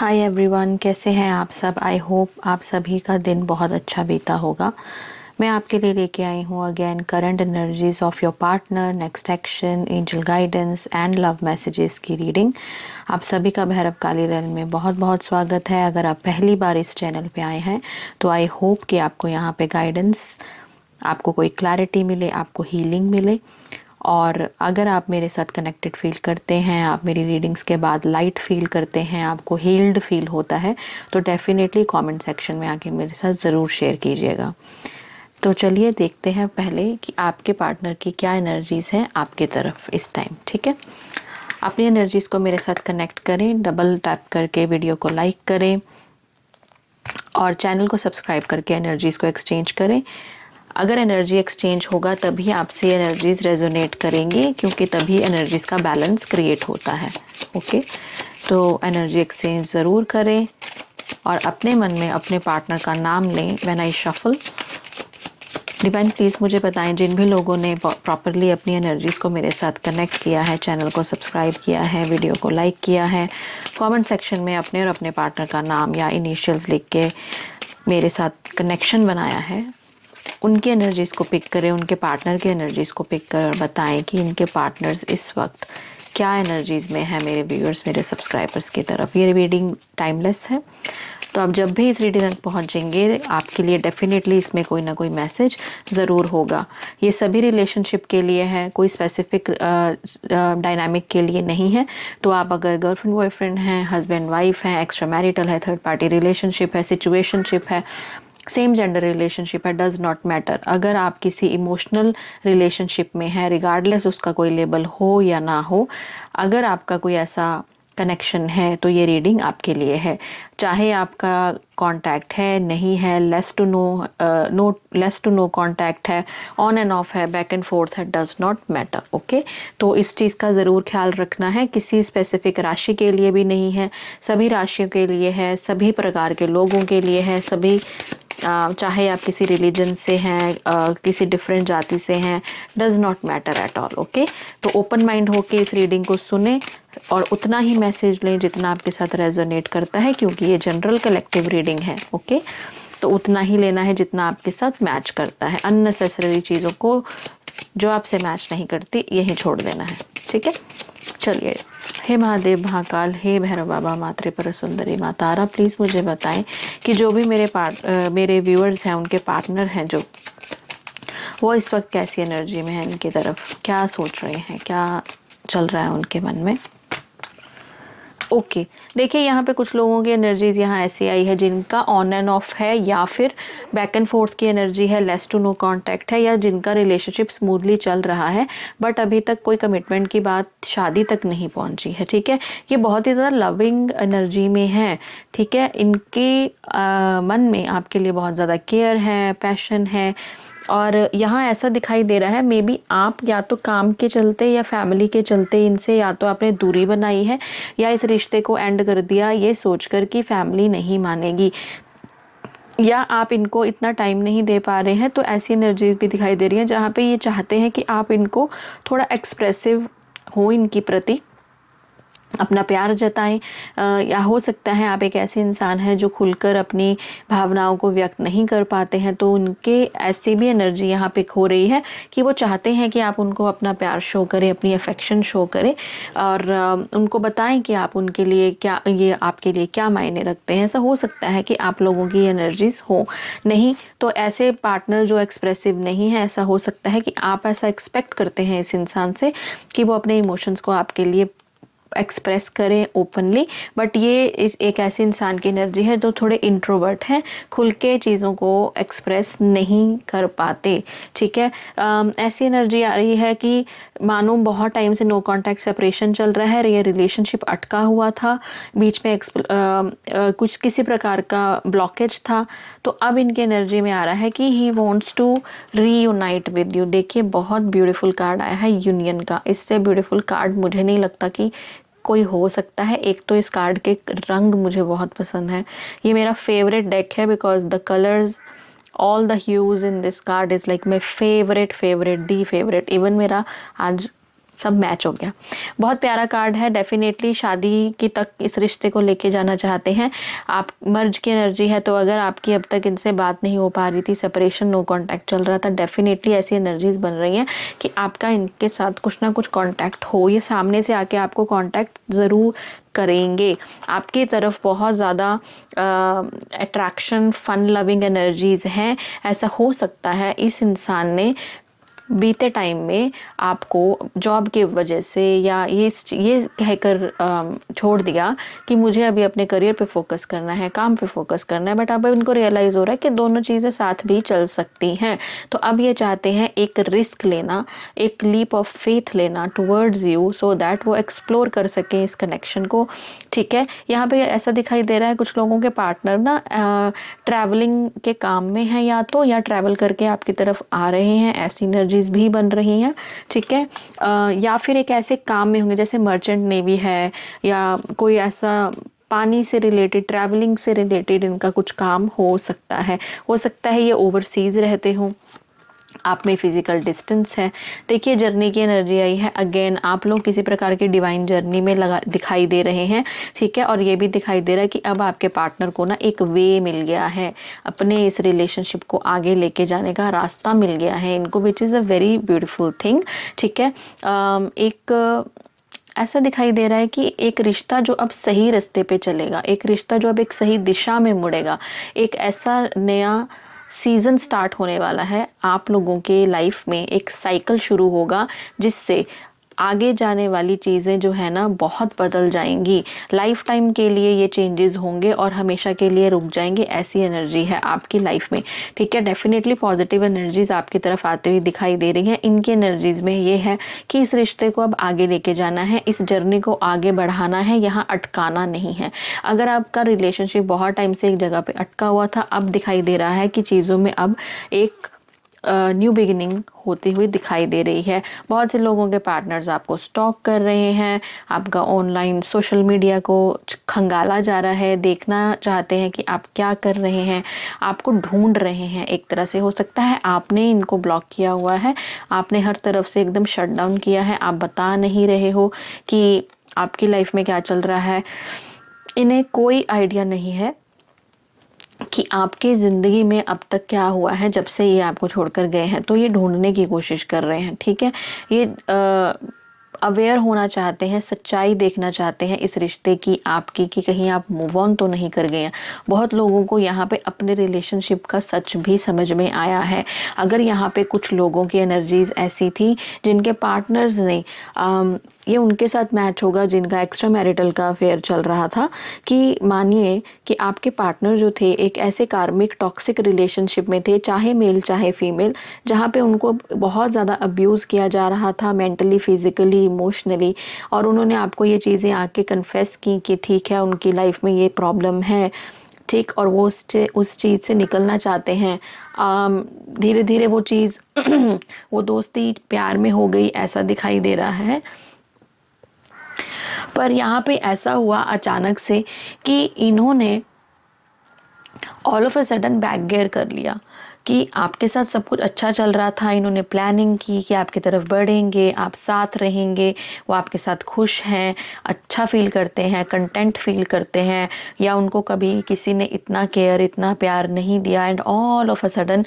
Hi everyone, कैसे हैं आप सब। आई होप आप सभी का दिन बहुत अच्छा बीता होगा। मैं आपके लिए लेके आई हूँ again current energies of your partner, next action, angel guidance and love messages की रीडिंग। आप सभी का भैरव काली रैल में बहुत बहुत स्वागत है। अगर आप पहली बार इस चैनल पे आए हैं तो आई होप कि आपको यहाँ पे गाइडेंस, आपको कोई क्लैरिटी मिले, आपको हीलिंग मिले। और अगर आप मेरे साथ कनेक्टेड फील करते हैं, आप मेरी रीडिंग्स के बाद लाइट फील करते हैं, आपको हील्ड फील होता है, तो डेफिनेटली कमेंट सेक्शन में आके मेरे साथ ज़रूर शेयर कीजिएगा। तो चलिए देखते हैं पहले कि आपके पार्टनर की क्या एनर्जीज़ हैं आपकी तरफ इस टाइम। ठीक है, अपनी एनर्जीज़ को मेरे साथ कनेक्ट करें, डबल टैप करके वीडियो को लाइक करें और चैनल को सब्सक्राइब करके एनर्जीज़ को एक्सचेंज करें। अगर एनर्जी एक्सचेंज होगा तभी आपसे एनर्जीज रेजोनेट करेंगी, क्योंकि तभी एनर्जीज का बैलेंस क्रिएट होता है। ओके, तो एनर्जी एक्सचेंज ज़रूर करें और अपने मन में अपने पार्टनर का नाम लें when I shuffle. Divine please मुझे बताएं, जिन भी लोगों ने प्रॉपरली अपनी एनर्जीज़ को मेरे साथ कनेक्ट किया है, चैनल को सब्सक्राइब किया है, वीडियो को लाइक किया है, कमेंट सेक्शन में अपने और अपने पार्टनर का नाम या इनिशियल्स लिख के मेरे साथ कनेक्शन बनाया है, उनकी एनर्जीज़ को पिक करें, उनके पार्टनर की एनर्जीज़ को पिक कर और बताएं कि इनके पार्टनर्स इस वक्त क्या एनर्जीज़ में है मेरे व्यूअर्स, मेरे सब्सक्राइबर्स की तरफ। ये रीडिंग टाइमलेस है, तो आप जब भी इस रीडिंग तक पहुंचेंगे आपके लिए डेफिनेटली इसमें कोई ना कोई मैसेज ज़रूर होगा। ये सभी रिलेशनशिप के लिए है, कोई स्पेसिफिक डायनामिक के लिए नहीं है। तो आप अगर गर्लफ्रेंड बॉयफ्रेंड हैं, हस्बैंड वाइफ हैं, एक्स्ट्रा मैरिटल है, थर्ड पार्टी रिलेशनशिप है, सिचुएशनशिप है, सेम जेंडर रिलेशनशिप है, डज नॉट मैटर। अगर आप किसी इमोशनल रिलेशनशिप में हैं, रिगार्डलेस उसका कोई लेबल हो या ना हो, अगर आपका कोई ऐसा कनेक्शन है तो ये रीडिंग आपके लिए है। चाहे आपका कांटेक्ट है, नहीं है, लेस टू नो कांटेक्ट है, ऑन एंड ऑफ है, बैक एंड फोर्थ है, डज नॉट मैटर। ओके, तो इस चीज़ का ज़रूर ख्याल रखना है। किसी स्पेसिफिक राशि के लिए भी नहीं है, सभी राशियों के लिए है, सभी प्रकार के लोगों के लिए है, सभी चाहे आप किसी रिलीजन से हैं, किसी डिफरेंट जाति से हैं, does not matter at all. Okay, तो ओपन माइंड होके इस रीडिंग को सुने और उतना ही मैसेज लें जितना आपके साथ रेजोनेट करता है, क्योंकि ये जनरल कलेक्टिव रीडिंग है। ओके, तो उतना ही लेना है जितना आपके साथ मैच करता है। अननेसेसरी चीज़ों को जो आपसे मैच नहीं करती यही छोड़ देना है। ठीक है, चलिए। हे महादेव महाकाल, हे भैरव बाबा, मातृ पर सुंदरी माँ तारा, प्लीज़ मुझे बताएं कि जो भी मेरे व्यूअर्स हैं, उनके पार्टनर हैं जो, वो इस वक्त कैसी एनर्जी में हैं, इनकी तरफ क्या सोच रहे हैं, क्या चल रहा है उनके मन में। ओके, देखिए यहाँ पे कुछ लोगों की एनर्जीज यहाँ ऐसी आई है जिनका ऑन एंड ऑफ है, या फिर बैक एंड फोर्थ की एनर्जी है, लेस टू नो कांटेक्ट है, या जिनका रिलेशनशिप स्मूथली चल रहा है बट अभी तक कोई कमिटमेंट की बात, शादी तक नहीं पहुंची है। ठीक है, ये बहुत ही ज़्यादा लविंग एनर्जी में है। ठीक है, इनके मन में आपके लिए बहुत ज़्यादा केयर है, पैशन है। और यहाँ ऐसा दिखाई दे रहा है, मे बी आप या तो काम के चलते या फैमिली के चलते इनसे या तो आपने दूरी बनाई है, या इस रिश्ते को एंड कर दिया ये सोचकर कि फैमिली नहीं मानेगी, या आप इनको इतना टाइम नहीं दे पा रहे हैं। तो ऐसी एनर्जी भी दिखाई दे रही है जहाँ पे ये चाहते हैं कि आप इनको थोड़ा एक्सप्रेसिव हो इनकी प्रति, अपना प्यार जताएं। या हो सकता है आप एक ऐसे इंसान हैं जो खुलकर अपनी भावनाओं को व्यक्त नहीं कर पाते हैं, तो उनके ऐसी भी एनर्जी यहाँ पे हो रही है कि वो चाहते हैं कि आप उनको अपना प्यार शो करें, अपनी अफेक्शन शो करें और उनको बताएं कि आप उनके लिए क्या, ये आपके लिए क्या मायने रखते हैं। ऐसा हो सकता है कि आप लोगों की एनर्जीज हो नहीं, तो ऐसे पार्टनर जो एक्सप्रेसिव नहीं है, ऐसा हो सकता है कि आप ऐसा एक्सपेक्ट करते हैं इस इंसान से कि वो अपने इमोशंस को आपके लिए एक्सप्रेस करें ओपनली, बट ये एक ऐसे इंसान की एनर्जी है जो थोड़े इंट्रोवर्ट हैं, खुल के चीज़ों को एक्सप्रेस नहीं कर पाते। ठीक है, ऐसी एनर्जी आ रही है कि मानो बहुत टाइम से नो कांटेक्ट सेपरेशन चल रहा है, ये रिलेशनशिप अटका हुआ था, बीच में कुछ किसी प्रकार का ब्लॉकेज था, तो अब इनकी एनर्जी में आ रहा है कि ही wants to reunite with you. देखिए बहुत ब्यूटीफुल कार्ड आया है यूनियन का, इससे ब्यूटीफुल कार्ड मुझे नहीं लगता कि कोई हो सकता है। एक तो इस कार्ड के रंग मुझे बहुत पसंद है, ये मेरा फेवरेट डेक है because the colours, all the huge in this card is like my favourite the favourite. Even मेरा आज सब मैच हो गया। बहुत प्यारा कार्ड है। डेफिनेटली शादी की तक इस रिश्ते को लेके जाना चाहते हैं आप। मर्ज की एनर्जी है, तो अगर आपकी अब तक इनसे बात नहीं हो पा रही थी, सेपरेशन, नो कांटेक्ट चल रहा था, डेफिनेटली ऐसी एनर्जीज बन रही हैं कि आपका इनके साथ कुछ ना कुछ कांटेक्ट हो। ये सामने से आके आपको कांटेक्ट ज़रूर करेंगे। आपकी तरफ बहुत ज़्यादा अट्रैक्शन, फन लविंग एनर्जीज हैं। ऐसा हो सकता है इस इंसान ने बीते टाइम में आपको जॉब की वजह से या ये कहकर छोड़ दिया कि मुझे अभी अपने करियर पे फोकस करना है, काम पे फोकस करना है, बट अब इनको रियलाइज़ हो रहा है कि दोनों चीज़ें साथ भी चल सकती हैं। तो अब ये चाहते हैं एक रिस्क लेना, एक लीप ऑफ फेथ लेना टुवर्ड्स यू, सो दैट वो एक्सप्लोर कर सकें इस कनेक्शन को। ठीक है, यहाँ पे ऐसा दिखाई दे रहा है कुछ लोगों के पार्टनर ना ट्रैवलिंग के काम में है, या ट्रैवल करके आपकी तरफ आ रहे हैं, ऐसी एनर्जीज भी बन रही हैं। ठीक है, या फिर एक ऐसे काम में होंगे जैसे मर्चेंट नेवी है, या कोई ऐसा पानी से रिलेटेड, ट्रैवलिंग से रिलेटेड इनका कुछ काम हो सकता है। हो सकता है ये ओवरसीज रहते हों, आप में फिजिकल डिस्टेंस है। देखिए जर्नी की एनर्जी आई है। अगेन आप लोग किसी प्रकार की डिवाइन जर्नी में दिखाई दे रहे हैं। ठीक है, और ये भी दिखाई दे रहा है कि अब आपके पार्टनर को ना एक वे मिल गया है, अपने इस रिलेशनशिप को आगे लेके जाने का रास्ता मिल गया है इनको, which is a very beautiful thing. ठीक है, एक ऐसा दिखाई दे रहा है कि एक रिश्ता जो अब सही रास्ते पे चलेगा, एक रिश्ता जो अब एक सही दिशा में मुड़ेगा, एक ऐसा नया सीज़न स्टार्ट होने वाला है आप लोगों के लाइफ में। एक साइकिल शुरू होगा जिससे आगे जाने वाली चीज़ें जो है ना बहुत बदल जाएंगी। लाइफ टाइम के लिए ये चेंजेस होंगे और हमेशा के लिए रुक जाएंगे, ऐसी एनर्जी है आपकी लाइफ में। ठीक है, डेफिनेटली पॉजिटिव एनर्जीज आपकी तरफ आते हुए दिखाई दे रही हैं। इनकी एनर्जीज में ये है कि इस रिश्ते को अब आगे लेके जाना है, इस जर्नी को आगे बढ़ाना है, यहाँ अटकाना नहीं है। अगर आपका रिलेशनशिप बहुत टाइम से एक जगह पे अटका हुआ था, अब दिखाई दे रहा है कि चीज़ों में अब एक न्यू बिगिनिंग होती हुई दिखाई दे रही है। बहुत से लोगों के पार्टनर्स आपको स्टॉक कर रहे हैं, आपका ऑनलाइन सोशल मीडिया को खंगाला जा रहा है, देखना चाहते हैं कि आप क्या कर रहे हैं, आपको ढूंढ रहे हैं। एक तरह से हो सकता है आपने इनको ब्लॉक किया हुआ है, आपने हर तरफ से एकदम शट डाउन किया है, आप बता नहीं रहे हो कि आपकी लाइफ में क्या चल रहा है। इन्हें कोई आइडिया नहीं है कि आपकी ज़िंदगी में अब तक क्या हुआ है जब से ये आपको छोड़कर गए हैं, तो ये ढूंढने की कोशिश कर रहे हैं। ठीक है, ये अवेयर होना चाहते हैं, सच्चाई देखना चाहते हैं इस रिश्ते की आपकी, कि कहीं आप मूव ऑन तो नहीं कर गए हैं। बहुत लोगों को यहाँ पे अपने रिलेशनशिप का सच भी समझ में आया है। अगर यहाँ पे कुछ लोगों की एनर्जीज ऐसी थी जिनके पार्टनर्स ने ये उनके साथ मैच होगा जिनका एक्स्ट्रा मैरिटल का अफेयर चल रहा था, कि मानिए कि आपके पार्टनर जो थे एक ऐसे कार्मिक टॉक्सिक रिलेशनशिप में थे, चाहे मेल चाहे फीमेल, जहाँ पे उनको बहुत ज़्यादा अब्यूज़ किया जा रहा था, मेंटली, फिजिकली, इमोशनली, और उन्होंने आपको ये चीज़ें आके कन्फेस की कि ठीक है उनकी लाइफ में ये प्रॉब्लम है। ठीक, और वो उस चीज़ से निकलना चाहते हैं। धीरे धीरे वो चीज़ वो दोस्ती प्यार में हो गई, ऐसा दिखाई दे रहा है। पर यहाँ पे ऐसा हुआ अचानक से कि इन्होंने all of a sudden back gear कर लिया, कि आपके साथ सब कुछ अच्छा चल रहा था, इन्होंने प्लानिंग की कि आपकी तरफ बढ़ेंगे, आप साथ रहेंगे, वो आपके साथ खुश हैं, अच्छा फील करते हैं, कंटेंट फील करते हैं, या उनको कभी किसी ने इतना केयर, इतना प्यार नहीं दिया, and all of a sudden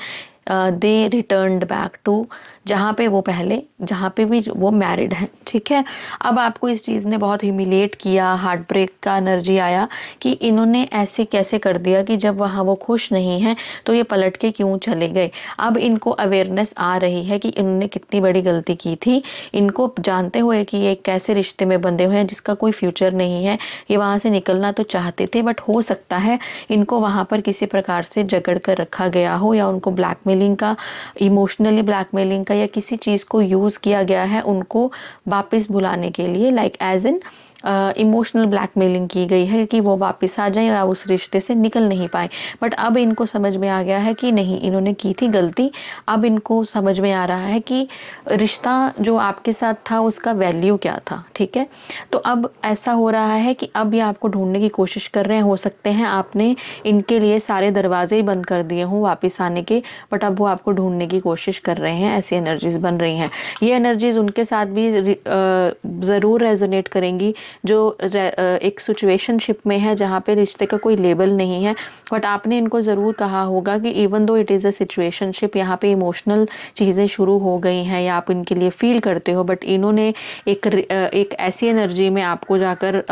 they returned back to जहाँ पे वो पहले, जहाँ पे भी वो मैरिड हैं। ठीक है, अब आपको इस चीज़ ने बहुत ह्यूमिलेट किया, हार्ट ब्रेक का एनर्जी आया कि इन्होंने ऐसे कैसे कर दिया कि जब वहाँ वो खुश नहीं हैं तो ये पलट के क्यों चले गए। अब इनको अवेयरनेस आ रही है कि इन्होंने कितनी बड़ी गलती की थी। इनको जानते हुए कि ये कैसे रिश्ते में बंधे हुए हैं जिसका कोई फ्यूचर नहीं है, ये वहाँ से निकलना तो चाहते थे, बट हो सकता है इनको वहाँ पर किसी प्रकार से जकड़ कर रखा गया हो, या उनको ब्लैकमेलिंग का, इमोशनली ब्लैकमेलिंग का, या किसी चीज़ को यूज़ किया गया है उनको वापस बुलाने के लिए, like as in emotional blackmailing की गई है कि वो वापस आ जाएं या उस रिश्ते से निकल नहीं पाए। बट अब इनको समझ में आ गया है कि नहीं, इन्होंने की थी गलती। अब इनको समझ में आ रहा है कि रिश्ता जो आपके साथ था उसका वैल्यू क्या था, ठीक है। तो अब ऐसा हो रहा है कि अब ये आपको ढूंढने की कोशिश कर रहे हैं। हो सकते हैं आपने इनके लिए सारे दरवाजे ही बंद कर दिए हों वापस आने के, बट अब वो आपको ढूंढने की कोशिश कर रहे हैं। ऐसी एनर्जीज बन रही हैं। ये एनर्जीज उनके साथ भी ज़रूर रेजोनेट करेंगी जो एक सिचुएशनशिप में है जहाँ पे रिश्ते का कोई लेबल नहीं है। बट आपने इनको ज़रूर कहा होगा कि even though it is a situationship, यहाँ पे इमोशनल चीज़ें शुरू हो गई हैं या आप इनके लिए फील करते हो, बट इन्होंने एक ऐसी एनर्जी में आपको जाकर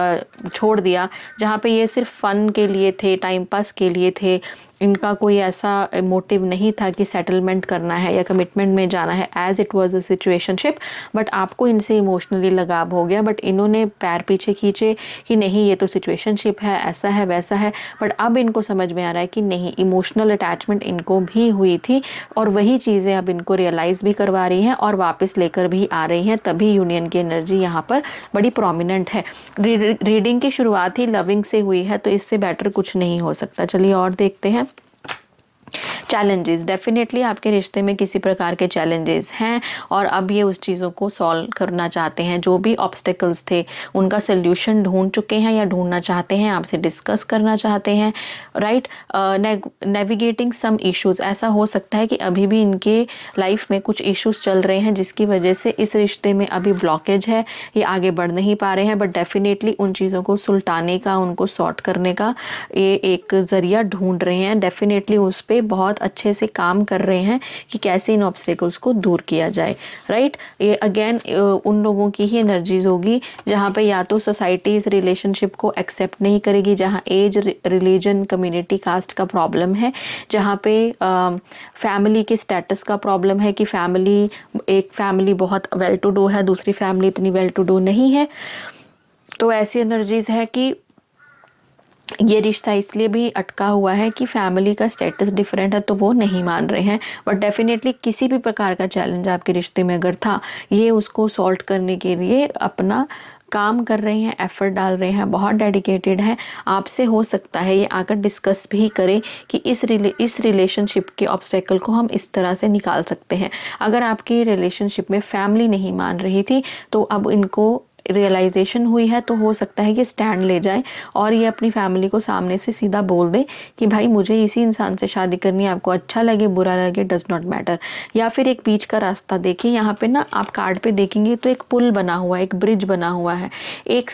छोड़ दिया जहाँ पे ये सिर्फ फन के लिए थे, टाइम पास के लिए थे। इनका कोई ऐसा मोटिव नहीं था कि सेटलमेंट करना है या कमिटमेंट में जाना है, as it was a situationship. But आपको इनसे इमोशनली लगाव हो गया, बट इन्होंने पैर पीछे खींचे कि नहीं ये तो सिचुएशनशिप है, ऐसा है वैसा है। बट अब इनको समझ में आ रहा है कि नहीं, इमोशनल अटैचमेंट इनको भी हुई थी और वही चीज़ें अब इनको रियलाइज़ भी करवा रही हैं और वापस लेकर भी आ रही हैं। तभी यूनियन की एनर्जी यहाँ पर बड़ी प्रोमिनेंट है। रीडिंग की शुरुआत ही लविंग से हुई है, तो इससे बेटर कुछ नहीं हो सकता। चलिए और देखते हैं। चैलेंजेस, डेफिनेटली आपके रिश्ते में किसी प्रकार के चैलेंजेस हैं और अब ये उस चीज़ों को सॉल्व करना चाहते हैं। जो भी ऑब्स्टेकल्स थे उनका सोल्यूशन ढूंढ चुके हैं या ढूंढना चाहते हैं, आपसे डिस्कस करना चाहते हैं, राइट। नेविगेटिंग सम इश्यूज, ऐसा हो सकता है कि अभी भी इनके लाइफ में कुछ इश्यूज चल रहे हैं जिसकी वजह से इस रिश्ते में अभी ब्लॉकेज है, ये आगे बढ़ नहीं पा रहे हैं। बट डेफिनेटली उन चीज़ों को सुलटाने का, उनको सॉर्ट करने का ये एक ज़रिया ढूंढ रहे हैं। डेफिनेटली उस पर बहुत अच्छे से काम कर रहे हैं कि कैसे इन ऑब्स्टेकल्स को दूर किया जाए, राइट। ये अगेन उन लोगों की ही एनर्जीज होगी जहाँ पे या तो सोसाइटी इस रिलेशनशिप को एक्सेप्ट नहीं करेगी, जहाँ एज, रिलीजन, कम्युनिटी, कास्ट का प्रॉब्लम है, जहाँ पे फैमिली के स्टेटस का प्रॉब्लम है कि एक फैमिली बहुत वेल टू डू है, दूसरी फैमिली इतनी वेल टू डू नहीं है। तो ऐसी एनर्जीज है कि ये रिश्ता इसलिए भी अटका हुआ है कि फैमिली का स्टेटस डिफरेंट है, तो वो नहीं मान रहे हैं। बट डेफिनेटली किसी भी प्रकार का चैलेंज आपके रिश्ते में अगर था, ये उसको सॉल्व करने के लिए अपना काम कर रहे हैं, एफर्ट डाल रहे हैं, बहुत डेडिकेटेड हैं। आपसे हो सकता है ये आकर डिस्कस भी करें कि इस रिलेशनशिप के ऑब्स्टेकल को हम इस तरह से निकाल सकते हैं। अगर आपकी रिलेशनशिप में फैमिली नहीं मान रही थी, तो अब इनको रियलाइजेशन हुई है, तो हो सकता है कि स्टैंड ले जाएं और ये अपनी फैमिली को सामने से सीधा बोल दें कि भाई मुझे इसी इंसान से शादी करनी है, आपको अच्छा लगे बुरा लगे डज नॉट मैटर। या फिर एक बीच का रास्ता देखिए। यहाँ पे ना आप कार्ड पे देखेंगे तो एक पुल बना हुआ है, एक ब्रिज बना हुआ है। एक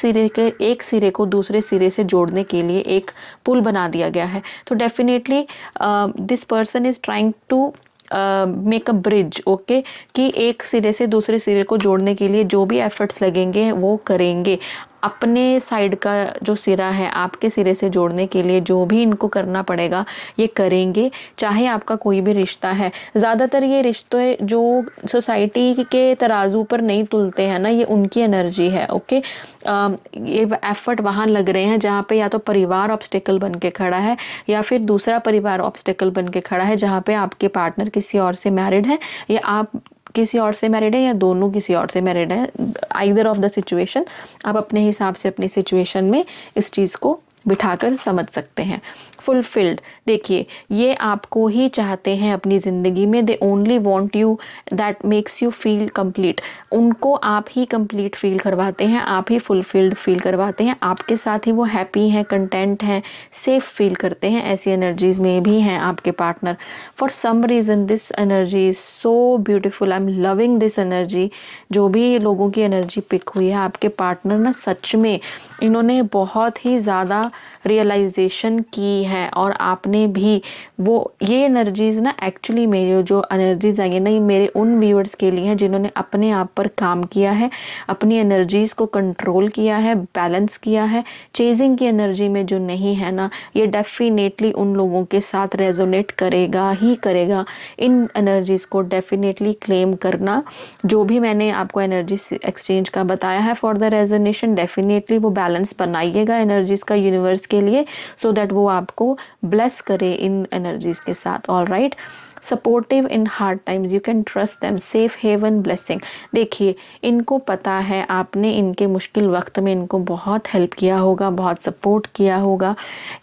सिरे को दूसरे सिरे से जोड़ने के लिए एक पुल बना दिया गया है। तो definitely this person is trying to make a bridge, okay, कि एक सिरे से दूसरे सिरे को जोड़ने के लिए जो भी एफर्ट्स लगेंगे वो करेंगे। अपने साइड का जो सिरा है आपके सिरे से जोड़ने के लिए जो भी इनको करना पड़ेगा ये करेंगे, चाहे आपका कोई भी रिश्ता है। ज़्यादातर ये रिश्ते जो सोसाइटी के तराजू पर नहीं तुलते हैं ना, ये उनकी एनर्जी है, ओके। ये एफर्ट वहाँ लग रहे हैं जहाँ पे या तो परिवार ऑब्स्टेकल बन के खड़ा है या फिर दूसरा परिवार ऑब्स्टेकल बन के खड़ा है, जहाँ पे आपके पार्टनर किसी और से मैरिड है या आप किसी और से मैरिड है या दोनों किसी और से मैरिड है। आइदर ऑफ द सिचुएशन, आप अपने हिसाब से अपनी सिचुएशन में इस चीज़ को बिठाकर समझ सकते हैं। फुलफिल्ड, देखिए ये आपको ही चाहते हैं अपनी ज़िंदगी में। They only want you, that makes you feel complete. उनको आप ही कंप्लीट फील करवाते हैं, आप ही फुलफिल्ड फील करवाते हैं। आपके साथ ही वो हैप्पी हैं, कंटेंट हैं, सेफ फील करते हैं। ऐसी एनर्जीज में भी हैं आपके partner. For some reason this energy is so beautiful, I am loving this energy. जो भी लोगों की एनर्जी पिक हुई है, आपके पार्टनर ना सच में इन्होंने बहुत ही ज़्यादा रियलाइजेशन की है और आपने भी वो ये एनर्जीज ना, एक्चुअली मेरे जो एनर्जीज आई है ना, ये मेरे उन व्यूअर्स के लिए हैं जिन्होंने अपने आप पर काम किया है, अपनी एनर्जीज को कंट्रोल किया है, बैलेंस किया है। चेजिंग की एनर्जी में जो नहीं है ना, ये डेफिनेटली उन लोगों के साथ रेजोनेट करेगा ही करेगा। इन एनर्जीज को डेफिनेटली क्लेम करना। जो भी मैंने आपको एनर्जी एक्सचेंज का बताया है फॉर द रेजोनेशन, डेफिनेटली वो बैलेंस बनाइएगा एनर्जीज का यूनिवर्स के लिए, सो दैट वो आपको ब्लेस करे इन एनर्जीज के साथ। All right, supportive in hard times, you can trust them, safe haven, blessing. देखिए इनको पता है आपने इनके मुश्किल वक्त में इनको बहुत हेल्प किया होगा, बहुत सपोर्ट किया होगा,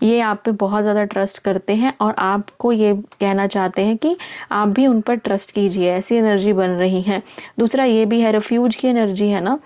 ये आप पे बहुत ज़्यादा ट्रस्ट करते हैं और आपको ये कहना चाहते हैं कि आप भी उन पर ट्रस्ट कीजिए, ऐसी एनर्जी बन रही है। दूसरा ये भी है, रिफ्यूज की एनर्जी है ना,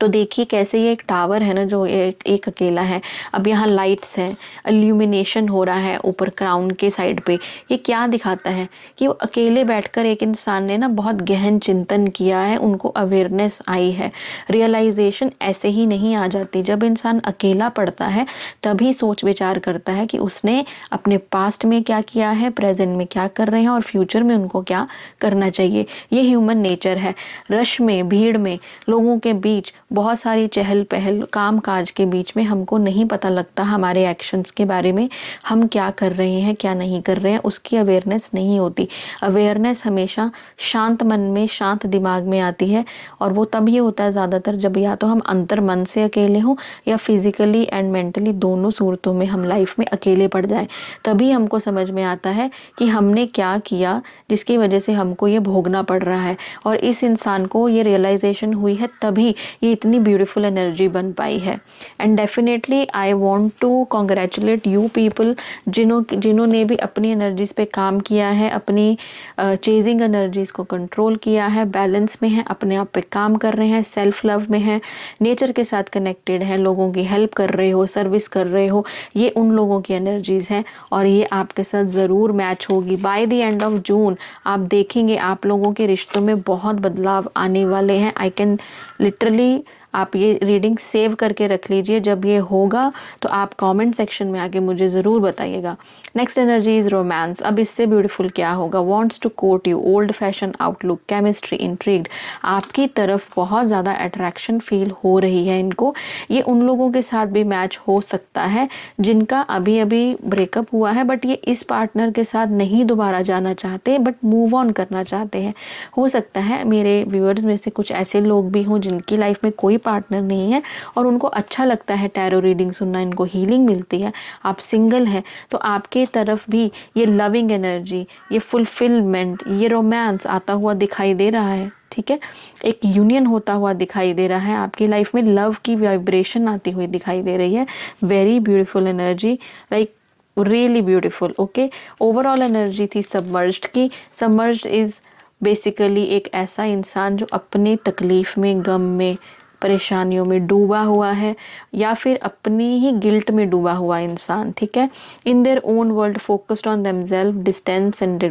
तो देखिए कैसे ये एक टावर है ना जो एक अकेला है। अब यहाँ लाइट्स हैं, इल्यूमिनेशन हो रहा है ऊपर क्राउन के साइड पे। ये क्या दिखाता है कि वो अकेले बैठकर एक इंसान ने ना बहुत गहन चिंतन किया है, उनको अवेयरनेस आई है। रियलाइजेशन ऐसे ही नहीं आ जाती, जब इंसान अकेला पड़ता है तभी सोच विचार करता है कि उसने अपने पास्ट में क्या किया है, प्रेजेंट में क्या कर रहे हैं और फ्यूचर में उनको क्या करना चाहिए। ये ह्यूमन नेचर है। रश में, भीड़ में, लोगों के बीच, बहुत सारी चहल पहल, काम काज के बीच में हमको नहीं पता लगता हमारे एक्शंस के बारे में, हम क्या कर रहे हैं क्या नहीं कर रहे हैं, उसकी अवेयरनेस नहीं होती। अवेयरनेस हमेशा शांत मन में, शांत दिमाग में आती है और वो तभी होता है ज़्यादातर जब या तो हम अंतर मन से अकेले हों या फिजिकली एंड मेंटली, दोनों सूरतों में हम लाइफ में अकेले पड़ जाएं। तभी हमको समझ में आता है कि हमने क्या किया जिसकी वजह से हमको ये भोगना पड़ रहा है। और इस इंसान को ये रियलाइजेशन हुई है तभी ये इतनी ब्यूटीफुल एनर्जी बन पाई है। And definitely I want to congratulate you people जिन्होंने भी अपनी एनर्जीज पे काम किया है, अपनी चेजिंग एनर्जीज को कंट्रोल किया है, बैलेंस में है, अपने आप पे काम कर रहे हैं, सेल्फ लव में है, नेचर के साथ कनेक्टेड है, लोगों की हेल्प कर रहे हो, सर्विस कर रहे हो। ये उन लोगों की एनर्जीज हैं और ये आपके साथ ज़रूर मैच होगी। By the end of June आप देखेंगे आप लोगों के रिश्तों में बहुत बदलाव आने वाले हैं। आई कैन लिटरली, आप ये रीडिंग सेव करके रख लीजिए, जब ये होगा तो आप कमेंट सेक्शन में आके मुझे ज़रूर बताइएगा। Next energy is romance. अब इससे ब्यूटीफुल क्या होगा? Wants to court you, old fashion outlook, chemistry, intrigued. आपकी तरफ बहुत ज़्यादा अट्रैक्शन फील हो रही है इनको। ये उन लोगों के साथ भी मैच हो सकता है जिनका अभी अभी ब्रेकअप हुआ है, बट ये इस पार्टनर के साथ नहीं दोबारा जाना चाहते, बट मूव ऑन करना चाहते हैं। हो सकता है मेरे व्यूअर्स में से कुछ ऐसे लोग भी हों जिनकी लाइफ में कोई पार्टनर नहीं है और उनको अच्छा लगता है टैरो रीडिंग सुनना, इनको हीलिंग मिलती है। आप सिंगल हैं तो आपके तरफ भी ये लविंग एनर्जी, ये फुलफिलमेंट, ये रोमांस आता हुआ दिखाई दे रहा है। ठीक है, एक यूनियन होता हुआ दिखाई दे रहा है, आपकी लाइफ में लव की वाइब्रेशन आती हुई दिखाई दे रही है। Very beautiful energy, like really beautiful. Okay, overall energy थी सबमर्ज्ड की। सबमर्ज्ड इज बेसिकली एक ऐसा इंसान जो अपने तकलीफ में, गम में, परेशानियों में डूबा हुआ है या फिर अपनी ही गिल्ट में डूबा हुआ इंसान। ठीक है, in their own world, focused on themself, distance and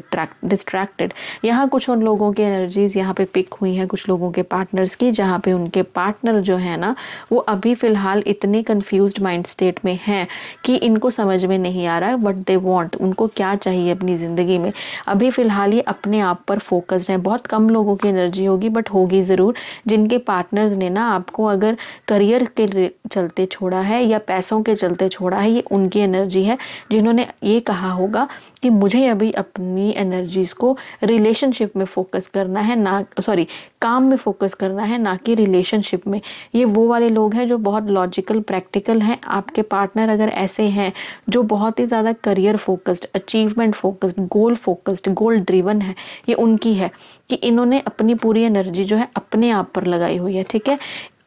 distracted. यहाँ कुछ उन लोगों की एनर्जीज यहाँ पे पिक हुई हैं, कुछ लोगों के पार्टनर्स की, जहाँ पे उनके पार्टनर जो है ना वो अभी फ़िलहाल इतने कन्फ्यूज्ड माइंड स्टेट में हैं कि इनको समझ में नहीं आ रहा है व्हाट दे वांट, उनको क्या चाहिए अपनी ज़िंदगी में। अभी फ़िलहाल ये अपने आप पर फोकस्ड हैं। बहुत कम लोगों की एनर्जी होगी बट होगी ज़रूर, जिनके पार्टनर्स ने ना आपको अगर करियर के चलते छोड़ा है या पैसों के चलते छोड़ा है, ये उनकी एनर्जी है जिन्होंने ये कहा होगा कि मुझे अभी अपनी एनर्जीज को रिलेशनशिप में फोकस करना है, ना सॉरी काम में फोकस करना है, ना कि रिलेशनशिप में। ये वो वाले लोग हैं जो बहुत लॉजिकल, प्रैक्टिकल हैं। आपके पार्टनर अगर ऐसे हैं जो बहुत ही ज़्यादा करियर फोकस्ड, अचीवमेंट फोकस्ड, गोल फोकस्ड, गोल ड्रिवन है, ये उनकी है कि इन्होंने अपनी पूरी एनर्जी जो है अपने आप पर लगाई हुई है। ठीक है,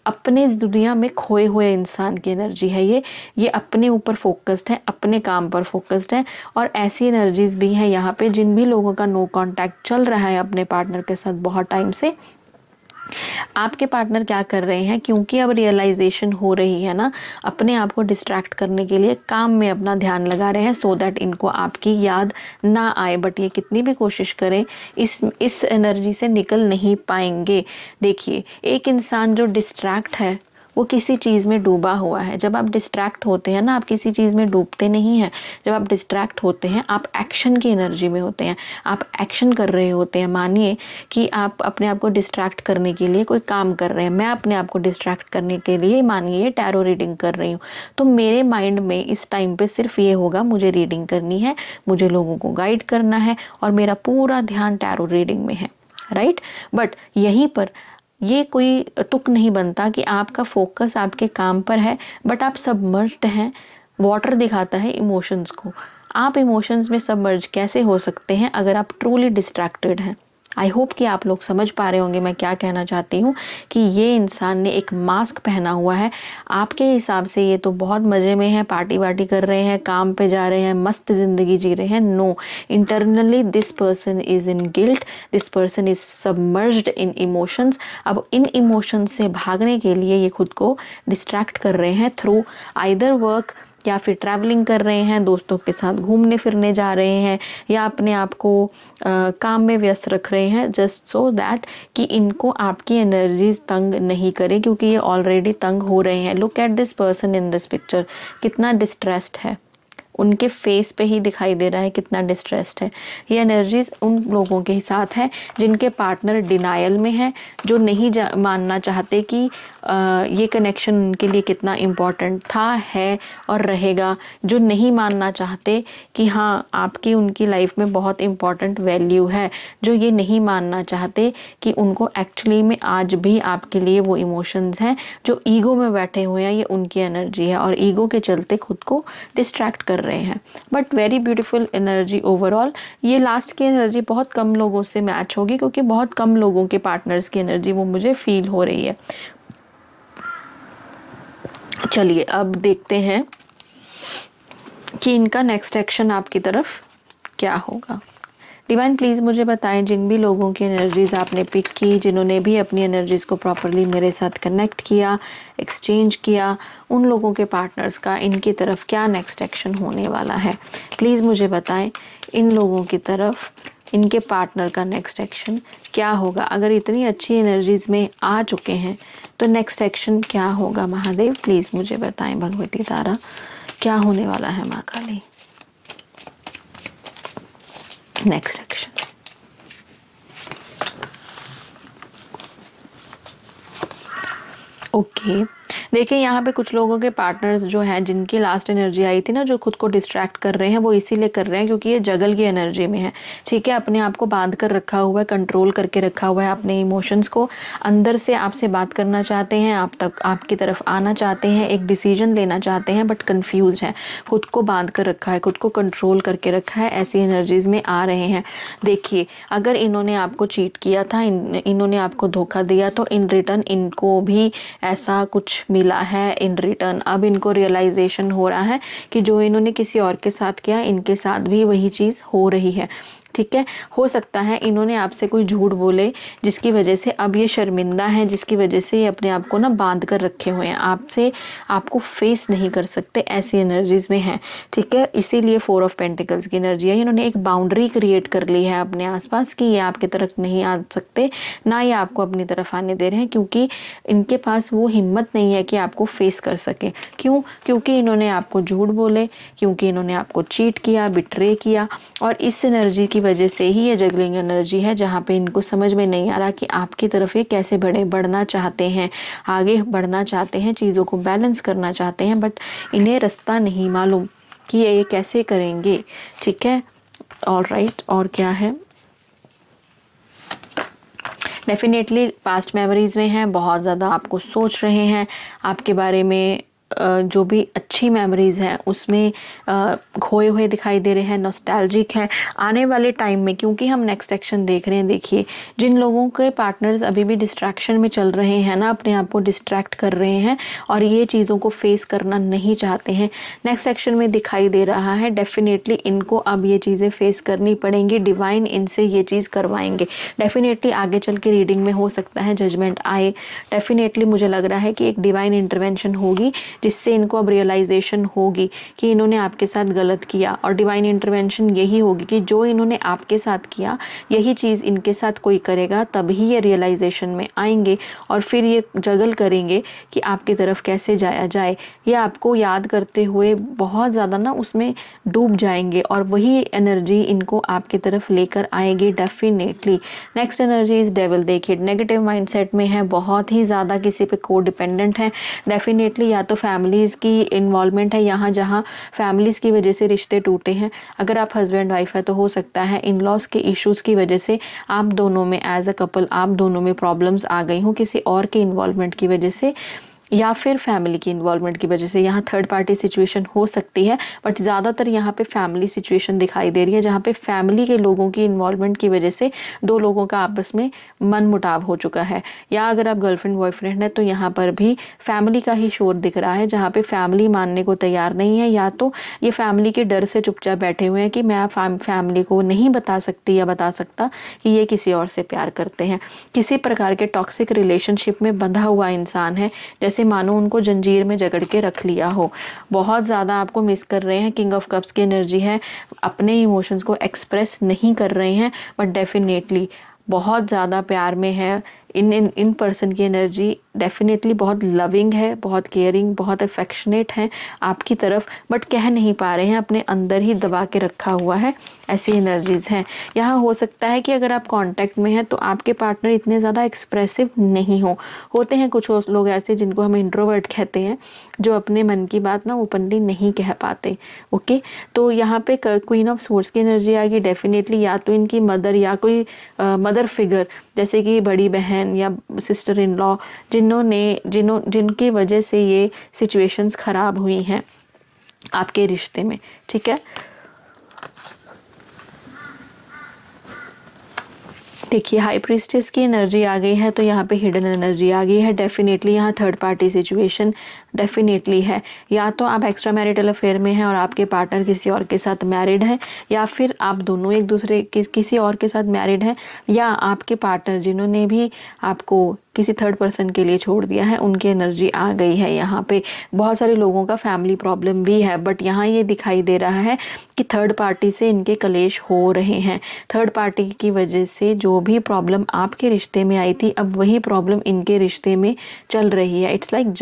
अपने इस दुनिया में खोए हुए इंसान की एनर्जी है ये अपने ऊपर फोकस्ड है, अपने काम पर फोकस्ड है। और ऐसी एनर्जीज भी हैं यहाँ पे जिन भी लोगों का नो कांटेक्ट चल रहा है अपने पार्टनर के साथ बहुत टाइम से। आपके पार्टनर क्या कर रहे हैं, क्योंकि अब रियलाइजेशन हो रही है ना, अपने आप को डिस्ट्रैक्ट करने के लिए काम में अपना ध्यान लगा रहे हैं सो दैट इनको आपकी याद ना आए। बट ये कितनी भी कोशिश करें इस एनर्जी से निकल नहीं पाएंगे। देखिए, एक इंसान जो डिस्ट्रैक्ट है वो किसी चीज़ में डूबा हुआ है। जब आप डिस्ट्रैक्ट होते हैं ना, आप किसी चीज़ में डूबते नहीं हैं। जब आप डिस्ट्रैक्ट होते हैं आप एक्शन की एनर्जी में होते हैं, आप एक्शन कर रहे होते हैं। मानिए कि आप अपने आप को डिस्ट्रैक्ट करने के लिए कोई काम कर रहे हैं, मैं अपने आप को डिस्ट्रैक्ट करने के लिए मानिए टैरो रीडिंग कर रही हूँ, तो मेरे माइंड में इस टाइम पे सिर्फ ये होगा मुझे रीडिंग करनी है, मुझे लोगों को गाइड करना है और मेरा पूरा ध्यान टैरो रीडिंग में है, राइट। बट यहीं पर ये कोई तुक नहीं बनता कि आपका फोकस आपके काम पर है बट आप सबमर्ज्ड हैं। वाटर दिखाता है इमोशंस को, आप इमोशंस में सबमर्ज कैसे हो सकते हैं अगर आप ट्रूली डिस्ट्रैक्टेड हैं। आई होप कि आप लोग समझ पा रहे होंगे मैं क्या कहना चाहती हूँ कि ये इंसान ने एक मास्क पहना हुआ है। आपके हिसाब से ये तो बहुत मज़े में है, पार्टी वार्टी कर रहे हैं, काम पे जा रहे हैं, मस्त ज़िंदगी जी रहे हैं। No, internally this person is in guilt, this person is submerged in emotions. अब इन इमोशंस से भागने के लिए ये खुद को डिस्ट्रैक्ट कर रहे हैं थ्रू आइदर वर्क, या फिर ट्रैवलिंग कर रहे हैं, दोस्तों के साथ घूमने फिरने जा रहे हैं, या अपने आप को काम में व्यस्त रख रहे हैं, जस्ट सो दैट कि इनको आपकी एनर्जीज तंग नहीं करे, क्योंकि ये ऑलरेडी तंग हो रहे हैं। Look at this person in this picture, कितना डिस्ट्रेस्ड है, उनके फेस पे ही दिखाई दे रहा है कितना डिस्ट्रेस्ड है। ये एनर्जीज उन लोगों के साथ है जिनके पार्टनर डिनायल में है, जो नहीं मानना चाहते कि ये कनेक्शन उनके लिए कितना इम्पॉर्टेंट था, है और रहेगा, जो नहीं मानना चाहते कि हाँ आपकी उनकी लाइफ में बहुत इम्पॉर्टेंट वैल्यू है, जो ये नहीं मानना चाहते कि उनको एक्चुअली में आज भी आपके लिए वो इमोशंस हैं, जो ईगो में बैठे हुए हैं, ये उनकी एनर्जी है और ईगो के चलते खुद को डिस्ट्रैक्ट कर रहे हैं। But very beautiful energy overall. ये लास्ट की एनर्जी बहुत कम लोगों से मैच होगी, क्योंकि बहुत कम लोगों के पार्टनर्स की एनर्जी वो मुझे फील हो रही है। चलिए अब देखते हैं कि इनका नेक्स्ट एक्शन आपकी तरफ क्या होगा। डिवाइन प्लीज़ मुझे बताएं, जिन भी लोगों की एनर्जीज़ आपने पिक की, जिन्होंने भी अपनी एनर्जीज़ को प्रॉपरली मेरे साथ कनेक्ट किया, एक्सचेंज किया, उन लोगों के पार्टनर्स का इनकी तरफ क्या नेक्स्ट एक्शन होने वाला है। प्लीज़ मुझे बताएं इन लोगों की तरफ इनके पार्टनर का नेक्स्ट एक्शन क्या होगा। अगर इतनी अच्छी एनर्जीज़ में आ चुके हैं तो नेक्स्ट एक्शन क्या होगा। महादेव प्लीज़ मुझे बताएं, भगवती तारा क्या होने वाला है। माँ काली नेक्स्ट एक्शन। ओके देखिए, यहाँ पे कुछ लोगों के पार्टनर्स जो हैं, जिनकी लास्ट एनर्जी आई थी ना, जो खुद को डिस्ट्रैक्ट कर रहे हैं, वो इसीलिए कर रहे हैं क्योंकि ये जगल की एनर्जी में है। ठीक है, अपने आप को बांध कर रखा हुआ है, कंट्रोल करके रखा हुआ है अपने इमोशंस को। अंदर से आपसे बात करना चाहते हैं, आप तक आपकी तरफ आना चाहते हैं, एक डिसीजन लेना चाहते हैं, बट कंफ्यूज हैं, खुद को बांध कर रखा है, खुद को कंट्रोल करके रखा है, ऐसी एनर्जीज में आ रहे हैं। देखिए, अगर इन्होंने आपको चीट किया था, इन्होंने आपको धोखा दिया, तो इन रिटर्न इनको भी ऐसा कुछ मिला है इन रिटर्न। अब इनको रियलाइजेशन हो रहा है कि जो इन्होंने किसी और के साथ किया, इनके साथ भी वही चीज़ हो रही है। ठीक है, हो सकता है इन्होंने आपसे कोई झूठ बोले जिसकी वजह से अब ये शर्मिंदा है, जिसकी वजह से ये अपने आप को ना बांध कर रखे हुए हैं, आपसे आपको फेस नहीं कर सकते, ऐसी एनर्जीज में है। ठीक है, इसीलिए 4 ऑफ पेंटिकल्स की एनर्जी है। इन्होंने एक बाउंड्री क्रिएट कर ली है अपने आसपास कि ये आपकी तरफ नहीं आ सकते, ना ये आपको अपनी तरफ आने दे रहे हैं, क्योंकि इनके पास वो हिम्मत नहीं है कि आपको फेस कर सके। क्यों? क्योंकि इन्होंने आपको झूठ बोले, क्योंकि इन्होंने आपको चीट किया, बिट्रे किया, और इस एनर्जी की वजह से ही ये जगलिंग एनर्जी है, जहाँ पे इनको समझ में नहीं आ रहा कि आपकी तरफ ये कैसे बढ़ना चाहते हैं, आगे बढ़ना चाहते हैं, चीज़ों को बैलेंस करना चाहते हैं, बट इन्हें रास्ता नहीं मालूम कि ये कैसे करेंगे। ठीक है, ऑलराइट, और क्या है। डेफिनेटली पास्ट मेमोरीज में हैं, बहुत ज़्यादा आपको सोच रहे हैं, आपके बारे में जो भी अच्छी मेमोरीज हैं उसमें खोए हुए दिखाई दे रहे हैं, नॉस्टैल्जिक है आने वाले टाइम में, क्योंकि हम नेक्स्ट एक्शन देख रहे हैं। देखिए, जिन लोगों के पार्टनर्स अभी भी डिस्ट्रैक्शन में चल रहे हैं ना, अपने आप को डिस्ट्रैक्ट कर रहे हैं और ये चीज़ों को फेस करना नहीं चाहते हैं, नेक्स्ट एक्शन में दिखाई दे रहा है डेफिनेटली इनको अब ये चीज़ें फेस करनी पड़ेंगी। डिवाइन इनसे ये चीज़ करवाएंगे। डेफिनेटली आगे चल के रीडिंग में हो सकता है जजमेंट आए, डेफिनेटली मुझे लग रहा है कि एक डिवाइन इंटरवेंशन होगी जिससे इनको अब रियलाइजेशन होगी कि इन्होंने आपके साथ गलत किया, और डिवाइन इंटरवेंशन यही होगी कि जो इन्होंने आपके साथ किया यही चीज़ इनके साथ कोई करेगा, तभी ये रियलाइजेशन में आएंगे और फिर ये जगल करेंगे कि आपकी तरफ कैसे जाया जाए। ये आपको याद करते हुए बहुत ज़्यादा ना उसमें डूब जाएंगे और वही एनर्जी इनको आपकी तरफ लेकर आएगी definitely. Next energy is devil. देखिए, नेगेटिव माइंडसेट में है, बहुत ही ज़्यादा किसी पे को डिपेंडेंट है। डेफिनेटली या तो फैमिलीज़ की इन्वॉल्वमेंट है, यहाँ जहाँ फैमिलीज़ की वजह से रिश्ते टूटे हैं। अगर आप हस्बैंड वाइफ है तो हो सकता है इन लॉज के इश्यूज़ की वजह से आप दोनों में एज अ कपल आप दोनों में प्रॉब्लम्स आ गई हों, किसी और के इन्वॉल्वमेंट की वजह से या फिर फैमिली की इन्वॉल्वमेंट की वजह से। यहाँ थर्ड पार्टी सिचुएशन हो सकती है, बट ज़्यादातर यहाँ पे फैमिली सिचुएशन दिखाई दे रही है, जहाँ पे फैमिली के लोगों की इन्वॉल्वमेंट की वजह से दो लोगों का आपस में मन मुटाव हो चुका है। या अगर आप गर्लफ्रेंड बॉयफ्रेंड है तो यहाँ पर भी फैमिली का ही शोर दिख रहा है, जहाँ पे फैमिली मानने को तैयार नहीं है, या तो ये फैमिली के डर से चुपचाप बैठे हुए हैं कि मैं फैमिली को नहीं बता सकती या बता सकता कि ये किसी और से प्यार करते हैं। किसी प्रकार के टॉक्सिक रिलेशनशिप में बंधा हुआ इंसान है, जैसे मानो उनको जंजीर में जकड़ के रख लिया हो। बहुत ज़्यादा आपको मिस कर रहे हैं, किंग ऑफ कप्स की एनर्जी है, अपने इमोशंस को एक्सप्रेस नहीं कर रहे हैं, बट डेफिनेटली बहुत ज़्यादा प्यार में है। इन पर्सन की एनर्जी डेफिनेटली बहुत लविंग है, बहुत केयरिंग, बहुत अफेक्शनेट है आपकी तरफ, बट कह नहीं पा रहे हैं, अपने अंदर ही दबा के रखा हुआ है, ऐसी एनर्जीज़ हैं। यहाँ हो सकता है कि अगर आप कांटेक्ट में हैं तो आपके पार्टनर इतने ज़्यादा एक्सप्रेसिव नहीं होते हैं कुछ लोग ऐसे जिनको हम इंट्रोवर्ट कहते हैं, जो अपने मन की बात ना ओपनली नहीं कह पाते। ओके, तो यहाँ पे क्वीन ऑफ स्वॉर्ड्स की एनर्जी आएगी। डेफिनेटली या तो इनकी मदर या कोई मदर फिगर, जैसे कि बड़ी बहन या सिस्टर इन लॉ, जिनकी वजह से ये सिचुएशंस खराब हुई हैं आपके रिश्ते में। ठीक है, देखिए हाई प्रीस्टेस की एनर्जी आ गई है, तो यहाँ पे हिडन एनर्जी आ गई है। डेफिनेटली यहाँ थर्ड पार्टी सिचुएशन डेफिनेटली है। या तो आप एक्स्ट्रा मैरिटल अफेयर में हैं और आपके पार्टनर किसी और के साथ मैरिड है, या फिर आप दोनों एक दूसरे किसी और के साथ मैरिड हैं, या आपके पार्टनर जिन्होंने भी आपको किसी थर्ड पर्सन के लिए छोड़ दिया है, उनकी एनर्जी आ गई है। यहाँ पे बहुत सारे लोगों का फैमिली प्रॉब्लम भी है, बट यहाँ ये दिखाई दे रहा है कि थर्ड पार्टी से इनके कलेश हो रहे हैं। थर्ड पार्टी की वजह से जो भी प्रॉब्लम आपके रिश्ते में आई थी, अब वही प्रॉब्लम इनके रिश्ते में चल रही है। It's like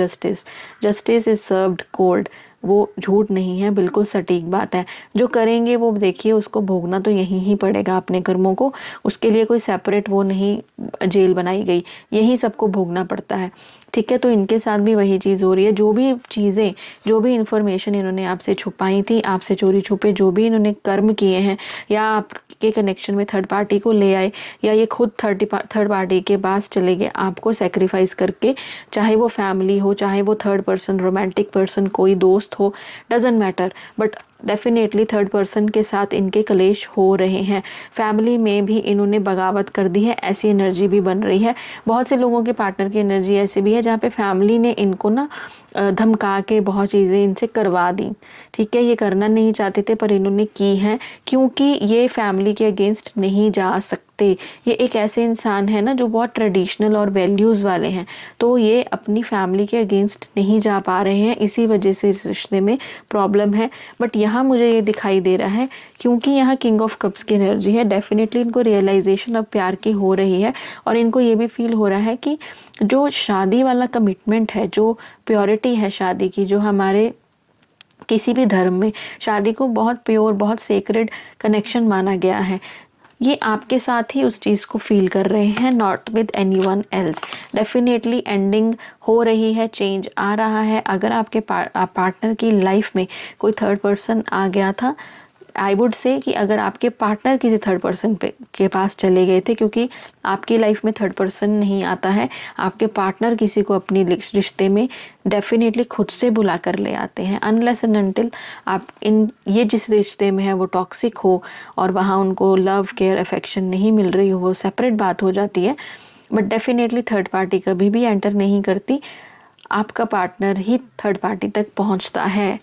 justice is served cold. वो झूठ नहीं है, बिल्कुल सटीक बात है। जो करेंगे वो देखिए, उसको भोगना तो यहीं ही पड़ेगा अपने कर्मों को। उसके लिए कोई सेपरेट वो नहीं जेल बनाई गई, यही सबको भोगना पड़ता है। ठीक है, तो इनके साथ भी वही चीज़ हो रही है। जो भी चीज़ें, जो भी इन्फॉर्मेशन इन्होंने आपसे छुपाई थी, आपसे चोरी छुपे जो भी इन्होंने कर्म किए हैं, या आपके कनेक्शन में थर्ड पार्टी को ले आए, या ये खुद थर्ड पार्टी के पास चले गए आपको सेक्रीफाइस करके, चाहे वो फैमिली हो, चाहे वो थर्ड पर्सन, रोमांटिक पर्सन, कोई दोस्त हो, doesn't matter, but definitely third person के साथ इनके कलेश हो रहे हैं। फैमिली में भी इन्होंने बगावत कर दी है, ऐसी एनर्जी भी बन रही है। बहुत से लोगों के पार्टनर की एनर्जी ऐसी भी है जहाँ पे फैमिली ने इनको ना धमका के बहुत चीज़ें इनसे करवा दी। ठीक है, ये करना नहीं चाहते थे पर इन्होंने की हैं, क्योंकि ये फैमिली के अगेंस्ट नहीं जा सकते। ये एक ऐसे इंसान है ना जो बहुत ट्रेडिशनल और वैल्यूज़ वाले हैं, तो ये अपनी फैमिली के अगेंस्ट नहीं जा पा रहे हैं, इसी वजह से इस रिश्ते में प्रॉब्लम है। बट यहाँ मुझे ये दिखाई दे रहा है, क्योंकि यहाँ किंग ऑफ कप्स की एनर्जी है, डेफिनेटली इनको रियलाइजेशन अब प्यार की हो रही है, और इनको ये भी फील हो रहा है कि जो शादी वाला कमिटमेंट है, जो प्योरिटी है शादी की, जो हमारे किसी भी धर्म में शादी को बहुत प्योर, बहुत सेक्रेड कनेक्शन माना गया है, ये आपके साथ ही उस चीज़ को फील कर रहे हैं, not with anyone else. Definitely ending हो रही है, चेंज आ रहा है। अगर आपके पार्टनर की लाइफ में कोई थर्ड पर्सन आ गया था, आई वुड से कि अगर आपके पार्टनर किसी थर्ड पर्सन के पास चले गए थे, क्योंकि आपकी लाइफ में थर्ड पर्सन नहीं आता है, आपके पार्टनर किसी को अपनी रिश्ते में डेफिनेटली खुद से बुला कर ले आते हैं। अनलेस एंड अनटिल आप ये जिस रिश्ते में है वो टॉक्सिक हो और वहाँ उनको लव, केयर, अफेक्शन नहीं मिल रही हो, वो सेपरेट बात हो जाती है। बट डेफिनेटली थर्ड पार्टी कभी भी एंटर नहीं करती, आपका पार्टनर ही थर्ड पार्टी तक पहुँचता है।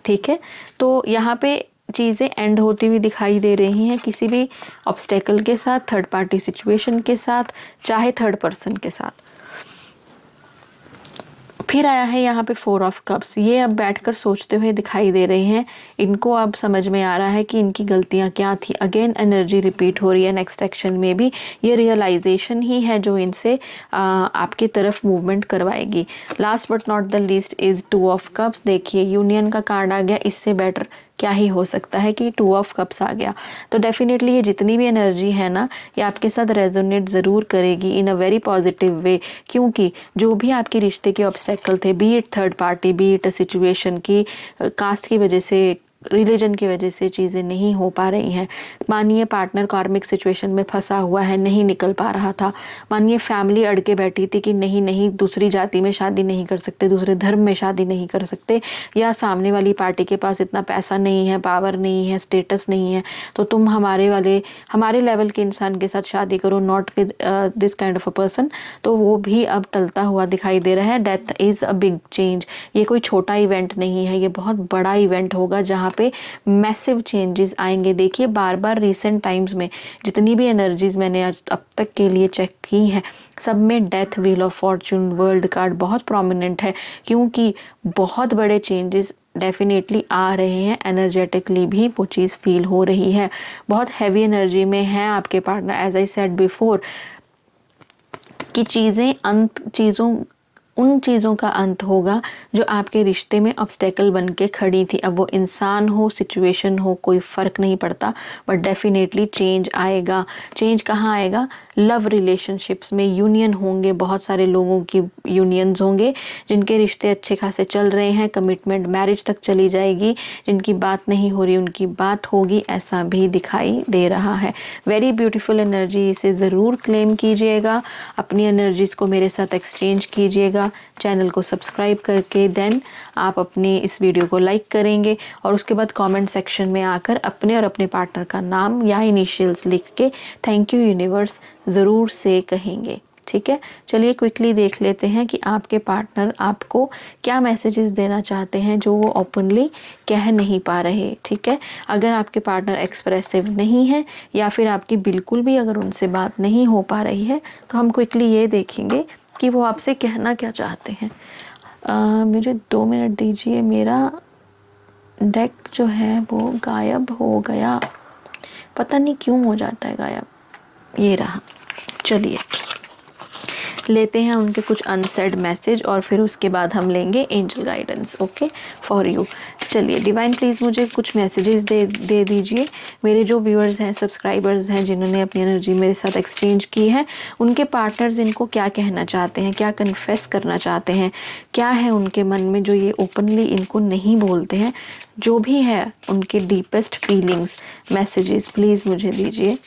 ठीक है, तो यहाँ पे चीज़ें एंड होती हुई दिखाई दे रही हैं, किसी भी ऑब्स्टेकल के साथ, थर्ड पार्टी सिचुएशन के साथ, चाहे थर्ड पर्सन के साथ। फिर आया है यहाँ पे 4 ऑफ कप्स। ये अब बैठकर सोचते हुए दिखाई दे रहे हैं, इनको अब समझ में आ रहा है कि इनकी गलतियाँ क्या थी। अगेन एनर्जी रिपीट हो रही है, नेक्स्ट एक्शन में भी ये रियलाइजेशन ही है जो इनसे आपकी तरफ मूवमेंट करवाएगी। Last but not the least is 2 of cups. देखिए यूनियन का कार्ड आ गया, इससे बेटर क्या ही हो सकता है कि 2 ऑफ कप्स आ गया। तो डेफिनेटली ये जितनी भी एनर्जी है ना, ये आपके साथ रेजोनेट ज़रूर करेगी इन अ वेरी पॉजिटिव वे, क्योंकि जो भी आपके रिश्ते के ऑब्स्टेकल थे, B it third party, B it situation की, कास्ट की वजह से रिलीजन की वजह से चीज़ें नहीं हो पा रही हैं। मानिए पार्टनर कार्मिक सिचुएशन में फंसा हुआ है, नहीं निकल पा रहा था। मानिए फैमिली अड़ के बैठी थी कि नहीं नहीं, दूसरी जाति में शादी नहीं कर सकते, दूसरे धर्म में शादी नहीं कर सकते, या सामने वाली पार्टी के पास इतना पैसा नहीं है, पावर नहीं है, स्टेटस नहीं है, तो तुम हमारे लेवल के इंसान के साथ शादी करो, not with this kind of a person. तो वो भी अब टलता हुआ दिखाई दे रहा है। Death is a big change. ये कोई छोटा इवेंट नहीं है, ये बहुत बड़ा इवेंट होगा जहाँ पे मैसिव चेंजेस आएंगे। देखिए बार बार रिसेंट टाइम्स में जितनी भी एनर्जीज मैंने आज अब तक के लिए चेक की हैं, सब में death, wheel of Fortune, world card बहुत प्रोमिनेंट है, क्योंकि बहुत बड़े चेंजेस डेफिनेटली आ रहे हैं। एनर्जेटिकली भी वो चीज़ फील हो रही है। बहुत हैवी एनर्जी में है आपके partner. As I said before कि उन चीज़ों का अंत होगा जो आपके रिश्ते में ऑब्स्टेकल बन के खड़ी थी। अब वो इंसान हो, सिचुएशन हो, कोई फ़र्क नहीं पड़ता, बट डेफिनेटली चेंज आएगा। चेंज कहाँ आएगा? लव रिलेशनशिप्स में यूनियन होंगे, बहुत सारे लोगों की यूनियंस होंगे जिनके रिश्ते अच्छे खासे चल रहे हैं, कमिटमेंट मैरिज तक चली जाएगी। जिनकी बात नहीं हो रही उनकी बात होगी, ऐसा भी दिखाई दे रहा है। वेरी ब्यूटीफुल एनर्जी, इसे ज़रूर क्लेम कीजिएगा, अपनी एनर्जीज़ को मेरे साथ एक्सचेंज कीजिएगा। चैनल को सब्सक्राइब करके देन आप अपनी इस वीडियो को लाइक करेंगे और उसके बाद कमेंट सेक्शन में आकर अपने और अपने पार्टनर का नाम या इनिशियल्स लिख के थैंक यू यूनिवर्स ज़रूर से कहेंगे। ठीक है, चलिए क्विकली देख लेते हैं कि आपके पार्टनर आपको क्या मैसेजेस देना चाहते हैं जो वो ओपनली कह नहीं पा रहे। ठीक है, अगर आपके पार्टनर एक्सप्रेसिव नहीं है या फिर आपकी बिल्कुल भी अगर उनसे बात नहीं हो पा रही है, तो हम क्विकली ये देखेंगे कि वो आपसे कहना क्या चाहते हैं। मुझे 2 मिनट दीजिए, मेरा डेक जो है वो गायब हो गया, पता नहीं क्यों हो जाता है गायब। ये रहा, चलिए लेते हैं उनके कुछ अनसेड मैसेज और फिर उसके बाद हम लेंगे angel guidance. Okay for you. चलिए डिवाइन प्लीज़ मुझे कुछ मैसेजेस दे दीजिए। मेरे जो व्यूअर्स हैं, सब्सक्राइबर्स हैं, जिन्होंने अपनी एनर्जी मेरे साथ एक्सचेंज की है, उनके पार्टनर्स इनको क्या कहना चाहते हैं, क्या कन्फेस करना चाहते हैं, क्या है उनके मन में जो ये ओपनली इनको नहीं बोलते हैं। जो भी है उनके डीपेस्ट फीलिंग्स, मैसेजेस प्लीज़ मुझे दीजिए।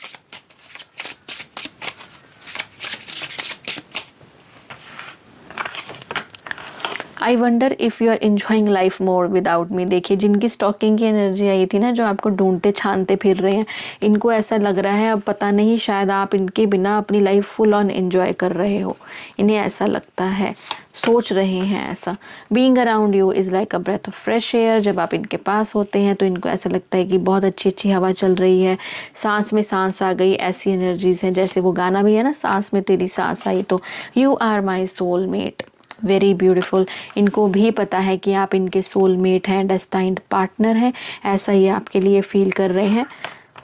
I wonder if you are enjoying life more without me. देखिए जिनकी स्टॉकिंग की एनर्जी आई थी ना, जो आपको ढूंढते छानते फिर रहे हैं, इनको ऐसा लग रहा है अब पता नहीं शायद आप इनके बिना अपनी लाइफ फुल ऑन एंजॉय कर रहे हो। इन्हें ऐसा लगता है, सोच रहे हैं ऐसा। Being around you is like a breath of fresh air. जब आप इनके पास होते हैं तो इनको ऐसा लगता है कि बहुत अच्छी अच्छी हवा चल रही है, सांस में सांस आ गई, ऐसी एनर्जीज हैं। जैसे वो गाना भी है ना, सांस में तेरी सांस आई, तो you are my soulmate. Very beautiful. इनको भी पता है कि आप इनके सोलमेट हैं, डेस्टाइन्ड पार्टनर हैं, ऐसा ही आपके लिए फील कर रहे हैं।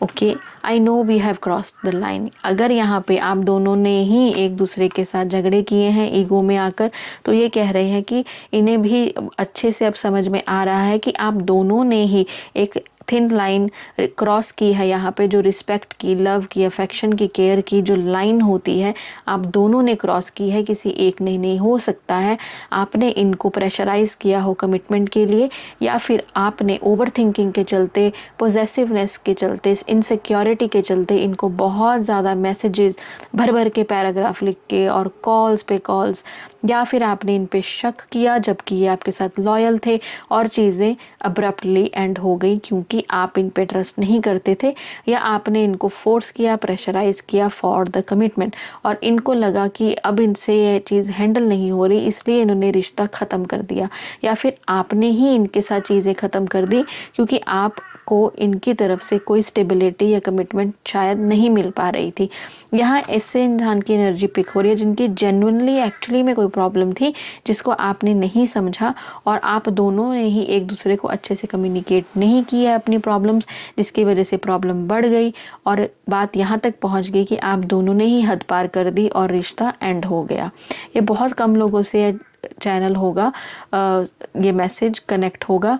Okay, I know we have crossed the line. अगर यहाँ पे आप दोनों ने ही एक दूसरे के साथ झगड़े किए हैं ईगो में आकर, तो ये कह रहे हैं कि इन्हें भी अच्छे से अब समझ में आ रहा है कि आप दोनों ने ही एक थिन लाइन क्रॉस की है। यहाँ पे जो रिस्पेक्ट की, लव की, अफेक्शन की, केयर की जो लाइन होती है, आप दोनों ने क्रॉस की है, किसी एक ने नहीं। हो सकता है आपने इनको प्रेशराइज किया हो कमिटमेंट के लिए, या फिर आपने ओवर थिंकिंग के चलते, पोजेसिवनेस के चलते, इनसिक्योरिटी के चलते इनको बहुत ज़्यादा मैसेजेस भर भर के पैराग्राफ लिख के और कॉल्स पे कॉल्स, या फिर आपने इन पे शक किया जबकि ये आपके साथ लॉयल थे और चीज़ें अब्रप्टली एंड हो गई क्योंकि आप इन पे ट्रस्ट नहीं करते थे, या आपने इनको फोर्स किया, प्रेशराइज किया फॉर द कमिटमेंट, और इनको लगा कि अब इनसे ये चीज़ हैंडल नहीं हो रही, इसलिए इन्होंने रिश्ता ख़त्म कर दिया। या फिर आपने ही इनके साथ चीज़ें ख़त्म कर दी क्योंकि आपको इनकी तरफ से कोई स्टेबिलिटी या कमिटमेंट शायद नहीं मिल पा रही थी। यहाँ ऐसे इंसान की एनर्जी पिक हो रही है जिनकी जेन्युइनली एक्चुअली में कोई प्रॉब्लम थी जिसको आपने नहीं समझा, और आप दोनों ने ही एक दूसरे को अच्छे से कम्युनिकेट नहीं किया अपनी प्रॉब्लम्स, जिसकी वजह से प्रॉब्लम बढ़ गई और बात यहाँ तक पहुँच गई कि आप दोनों ने ही हद पार कर दी और रिश्ता एंड हो गया। ये बहुत कम लोगों से चैनल होगा, ये मैसेज कनेक्ट होगा।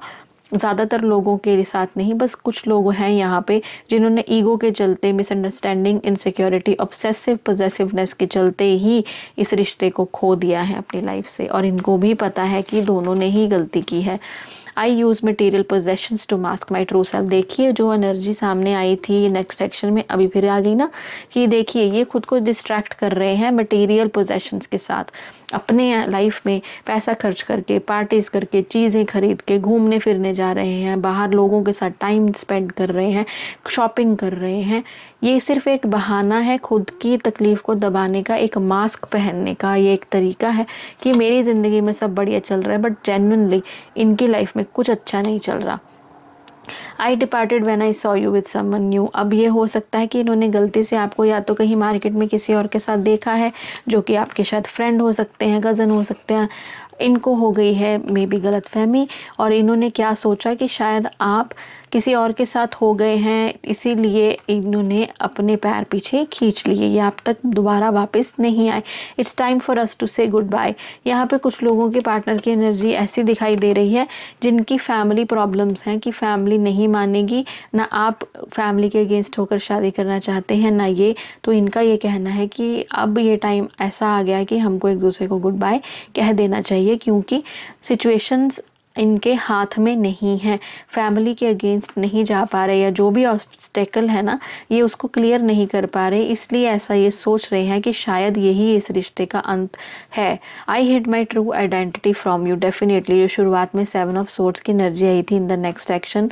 ज़्यादातर लोगों के साथ नहीं, बस कुछ लोग हैं यहाँ पे जिन्होंने ईगो के चलते, मिसअंडरस्टैंडिंग, इनसिक्योरिटी, ऑब्सेसिव पोजेसिवनेस के चलते ही इस रिश्ते को खो दिया है अपनी लाइफ से, और इनको भी पता है कि दोनों ने ही गलती की है। I use material possessions to mask my true self. देखिए जो एनर्जी सामने आई थी नेक्स्ट एक्शन में अभी फिर आ गई ना, कि देखिए ये खुद को डिस्ट्रैक्ट कर रहे हैं मटेरियल पोजेशंस के साथ, अपने लाइफ में पैसा खर्च करके, पार्टीज़ करके, चीज़ें खरीद के, घूमने फिरने जा रहे हैं, बाहर लोगों के साथ टाइम स्पेंड कर रहे हैं, शॉपिंग कर रहे हैं। ये सिर्फ एक बहाना है खुद की तकलीफ़ को दबाने का, एक मास्क पहनने का। ये एक तरीका है कि मेरी ज़िंदगी में सब बढ़िया चल रहा है, बट जेन्युइनली इनकी लाइफ में कुछ अच्छा नहीं चल रहा। I departed when I saw you with someone new. अब ये हो सकता है कि इन्होंने गलती से आपको या तो कहीं मार्केट में किसी और के साथ देखा है, जो कि आपके शायद फ्रेंड हो सकते हैं, कज़न हो सकते हैं। इनको हो गई है मे बी गलतफहमी, और इन्होंने क्या सोचा कि शायद आप किसी और के साथ हो गए हैं, इसीलिए इन्होंने अपने पैर पीछे खींच लिए, ये आप तक दोबारा वापस नहीं आए। It's time for us to say goodbye. यहाँ पे कुछ लोगों के पार्टनर की एनर्जी ऐसी दिखाई दे रही है जिनकी फैमिली प्रॉब्लम्स हैं, कि फैमिली नहीं मानेगी, ना आप फैमिली के अगेंस्ट होकर शादी करना चाहते हैं ना ये। तो इनका ये कहना है कि अब ये टाइम ऐसा आ गया है कि हमको एक दूसरे को गुड बाय कह देना चाहिए, क्योंकि सिचुएशंस इनके हाथ में नहीं है, फैमिली के अगेंस्ट नहीं जा पा रहे, या जो भी ऑब्स्टेकल है ना ये उसको क्लियर नहीं कर पा रहे, इसलिए ऐसा ये सोच रहे हैं कि शायद यही इस रिश्ते का अंत है। I hid my true identity from you. Definitely जो शुरुआत में 7 ऑफ सोर्ड्स की एनर्जी आई थी इन द नेक्स्ट एक्शन,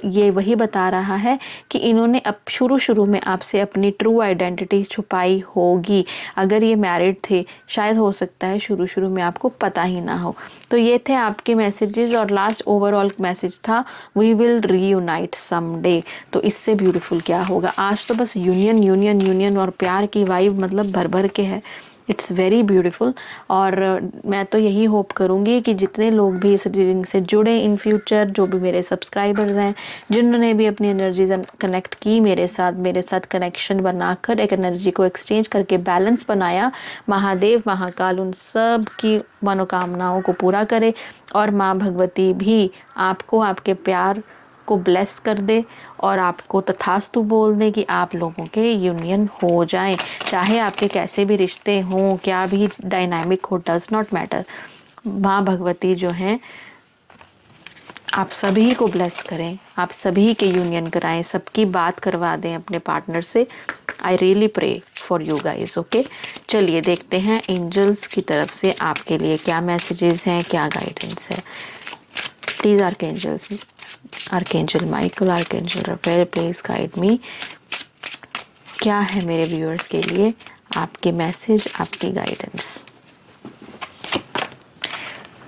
ये वही बता रहा है कि इन्होंने अब शुरू में आपसे अपनी ट्रू आइडेंटिटी छुपाई होगी। अगर ये मैरिड थे, शायद हो सकता है शुरू में आपको पता ही ना हो। तो ये थे आपके मैसेजेस, और लास्ट ओवरऑल मैसेज था वी विल रीयूनाइट समडे। तो इससे ब्यूटीफुल क्या होगा। आज तो बस यूनियन यूनियन यूनियन और प्यार की वाइब मतलब भर भर के है। It's very beautiful. और मैं तो यही होप करूँगी कि जितने लोग भी इस रीडिंग से जुड़े इन फ्यूचर, जो भी मेरे सब्सक्राइबर्स हैं, जिन्होंने भी अपनी एनर्जीज कनेक्ट की मेरे साथ कनेक्शन बनाकर एक एनर्जी को एक्सचेंज करके बैलेंस बनाया, महादेव महाकाल उन सब की मनोकामनाओं को पूरा करे, और माँ भगवती भी आपको आपके प्यार को ब्लेस कर दे और आपको तथास्तु बोल दे कि आप लोगों के यूनियन हो जाएं, चाहे आपके कैसे भी रिश्ते हों, क्या भी डायनामिक हो, डज नॉट मैटर। माँ भगवती जो हैं आप सभी को ब्लेस करें, आप सभी के यूनियन कराएं, सबकी बात करवा दें अपने पार्टनर से। I really pray for you guys. Okay, चलिए देखते हैं एंजल्स की तरफ से आपके लिए क्या मैसेजेस हैं, क्या गाइडेंस है। Please archangel Michael, archangel Raphael, please guide me. क्या है मेरे व्यूअर्स के लिए आपके मैसेज, आपकी guidance.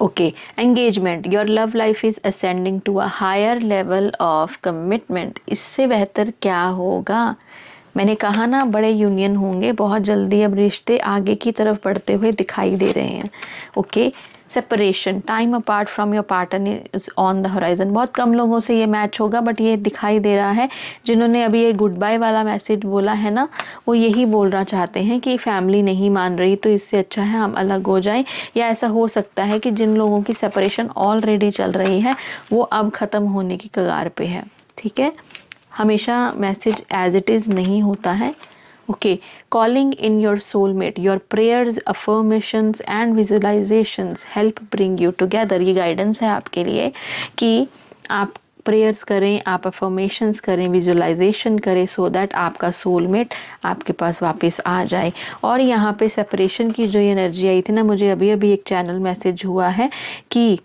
Okay, engagement, your love life is ascending to a higher level of commitment. इससे बेहतर क्या होगा। मैंने कहा ना बड़े यूनियन होंगे बहुत जल्दी, अब रिश्ते आगे की तरफ बढ़ते हुए दिखाई दे रहे हैं। Okay, separation, time apart from your partner is on the horizon. बहुत कम लोगों से ये मैच होगा, बट ये दिखाई दे रहा है जिन्होंने अभी ये गुड बाय वाला मैसेज बोला है ना, वो यही बोलना चाहते हैं कि फैमिली नहीं मान रही तो इससे अच्छा है हम अलग हो जाएं। या ऐसा हो सकता है कि जिन लोगों की सेपरेशन ऑलरेडी चल रही है वो अब ख़त्म होने की कगार पे है। ठीक है, हमेशा मैसेज एज इट इज़ नहीं होता है। Okay, calling in your soulmate, your prayers, affirmations and visualisations help bring you together. ये गाइडेंस है आपके लिए कि आप प्रेयर्स करें, आप अफर्मेशंस करें, विजुअलाइजेशन करें, सो दैट आपका सोलमेट आपके पास वापस आ जाए। और यहाँ पे सेपरेशन की जो एनर्जी आई थी ना, मुझे अभी अभी एक चैनल मैसेज हुआ है कि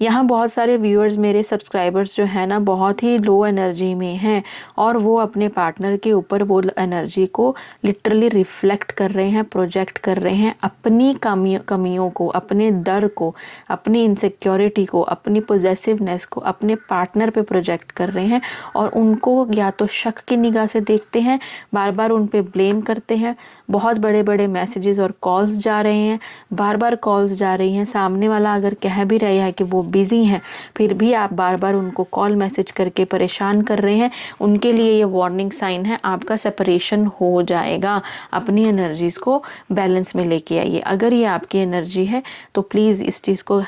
यहाँ बहुत सारे व्यूअर्स, मेरे सब्सक्राइबर्स जो है ना बहुत ही लो एनर्जी में हैं, और वो अपने पार्टनर के ऊपर वो एनर्जी को लिटरली रिफ्लेक्ट कर रहे हैं, प्रोजेक्ट कर रहे हैं, अपनी कमियों को, अपने डर को, अपनी इनसिक्योरिटी को, अपनी पोजेसिवनेस को अपने पार्टनर पे प्रोजेक्ट कर रहे हैं, और उनको या तो शक की निगाह से देखते हैं, बार बार उन पे ब्लेम करते हैं। बहुत बड़े बड़े मैसेजेस और कॉल्स जा रहे हैं, बार बार कॉल्स जा रही हैं। सामने वाला अगर कह भी रहा है कि वो बिज़ी हैं, फिर भी आप बार बार उनको कॉल मैसेज करके परेशान कर रहे हैं। उनके लिए ये वार्निंग साइन है, आपका सेपरेशन हो जाएगा। अपनी एनर्जीज़ को बैलेंस में लेके आइए। अगर ये आपकी एनर्जी है तो प्लीज़ इस चीज़ को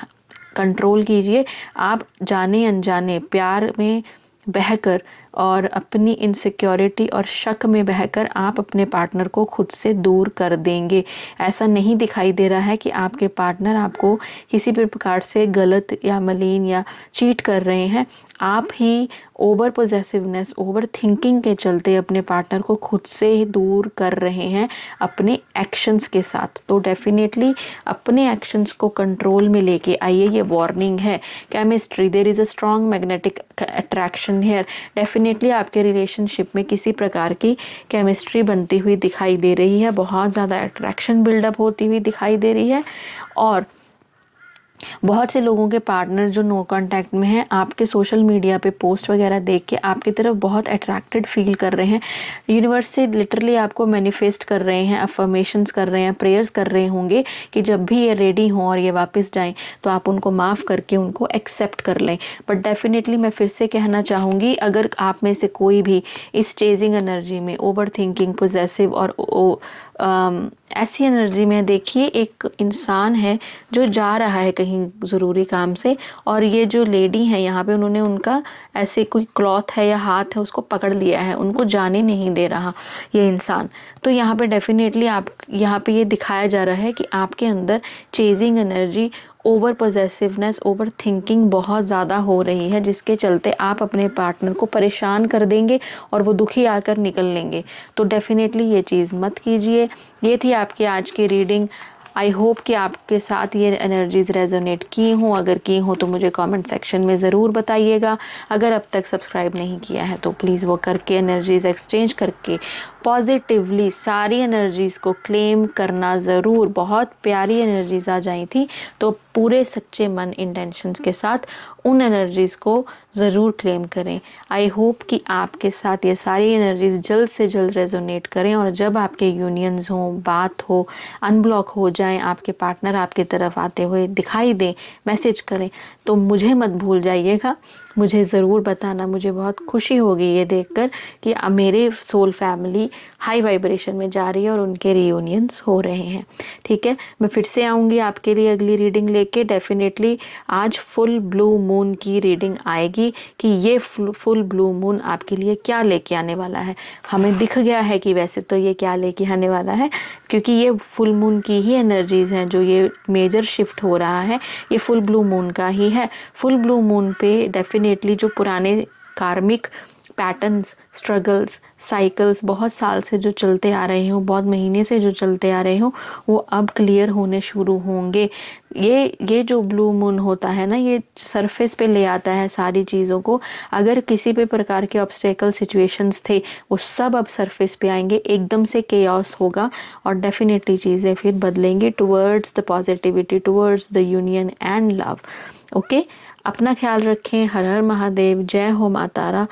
कंट्रोल कीजिए। आप जाने अनजाने प्यार में बहकर और अपनी इनसिक्योरिटी और शक में बहकर आप अपने पार्टनर को खुद से दूर कर देंगे। ऐसा नहीं दिखाई दे रहा है कि आपके पार्टनर आपको किसी भी प्रकार से गलत या मलिन या चीट कर रहे हैं। आप ही ओवर पोजेसिवनेस, ओवर थिंकिंग के चलते अपने पार्टनर को खुद से दूर कर रहे हैं अपने एक्शंस के साथ। तो डेफिनेटली अपने एक्शंस को कंट्रोल में लेके आइए, ये वार्निंग है। Chemistry, there is a strong magnetic attraction here. Definitely आपके रिलेशनशिप में किसी प्रकार की केमिस्ट्री बनती हुई दिखाई दे रही है, बहुत ज़्यादा अट्रैक्शन बिल्डअप होती हुई दिखाई दे रही है। और बहुत से लोगों के पार्टनर जो नो कांटेक्ट में हैं, आपके सोशल मीडिया पे पोस्ट वगैरह देख के आपकी तरफ बहुत अट्रैक्टेड फील कर रहे हैं। यूनिवर्स से लिटरली आपको मैनिफेस्ट कर रहे हैं, अफर्मेशंस कर रहे हैं, प्रेयर्स कर रहे होंगे कि जब भी ये रेडी हों और ये वापस जाएं तो आप उनको माफ़ करके उनको एक्सेप्ट कर लें। बट डेफिनेटली मैं फिर से कहना चाहूँगी, अगर आप में से कोई भी इस चेजिंग एनर्जी में, ओवर थिंकिंग, पोजेसिव और ऐसी एनर्जी में, देखिए एक इंसान है जो जा रहा है कहीं ज़रूरी काम से, और ये जो लेडी है यहाँ पे, उन्होंने उनका ऐसे कोई क्लॉथ है या हाथ है उसको पकड़ लिया है, उनको जाने नहीं दे रहा ये इंसान। तो यहाँ पे डेफिनेटली आप, यहाँ पे ये दिखाया जा रहा है कि आपके अंदर chasing energy, over possessiveness, overthinking बहुत ज़्यादा हो रही है, जिसके चलते आप अपने पार्टनर को परेशान कर देंगे और वो दुखी आकर निकल लेंगे। तो डेफिनेटली ये चीज़ मत कीजिए। ये थी आपकी आज की रीडिंग। आई होप कि आपके साथ ये एनर्जीज़ रेजोनेट की हों। अगर की हों तो मुझे कमेंट सेक्शन में ज़रूर बताइएगा। अगर अब तक सब्सक्राइब नहीं किया है तो प्लीज़ वो करके, एनर्जीज़ एक्सचेंज करके पॉजिटिवली सारी एनर्जीज़ को क्लेम करना ज़रूर। बहुत प्यारी एनर्जीज़ आ जाई थी, तो पूरे सच्चे मन इंटेंशंस के साथ उन एनर्जीज़ को ज़रूर क्लेम करें। आई होप कि आपके साथ ये सारी एनर्जीज़ जल्द से जल्द रेजोनेट करें, और जब आपके यूनियंस हों, बात हो, अनब्लॉक हो जाएं, आपके पार्टनर आपकी तरफ आते हुए दिखाई दें, मैसेज करें, तो मुझे मत भूल जाइएगा, मुझे ज़रूर बताना। मुझे बहुत खुशी होगी ये देखकर कि मेरे सोल फैमिली हाई वाइब्रेशन में जा रही है और उनके रियूनियंस हो रहे हैं। ठीक है, मैं फिर से आऊँगी आपके लिए अगली रीडिंग लेके। डेफिनेटली आज फुल ब्लू मून की रीडिंग आएगी कि ये फुल ब्लू मून आपके लिए क्या लेके आने वाला है। हमें दिख गया है कि वैसे तो ये क्या लेके आने वाला है, क्योंकि ये फुल मून की ही एनर्जीज़ हैं जो ये मेजर शिफ्ट हो रहा है, ये फुल ब्लू मून का ही है। फुल ब्लू मून पे डेफिनेटली जो पुराने कार्मिक पैटर्न्स, स्ट्रगल्स, साइकिल्स बहुत साल से जो चलते आ रहे हो, बहुत महीने से जो चलते आ रहे हो, वो अब क्लियर होने शुरू होंगे। ये जो ब्लू मून होता है ना, ये सरफेस पे ले आता है सारी चीज़ों को। अगर किसी भी प्रकार के ऑब्स्टेकल सिचुएशंस थे, वो सब अब सरफेस पे आएंगे, एकदम से केओस होगा और डेफिनेटली चीज़ें फिर बदलेंगी towards the positivity, towards the union and love. Okay, अपना ख्याल रखें। हर हर महादेव, जय हो माँ तारा।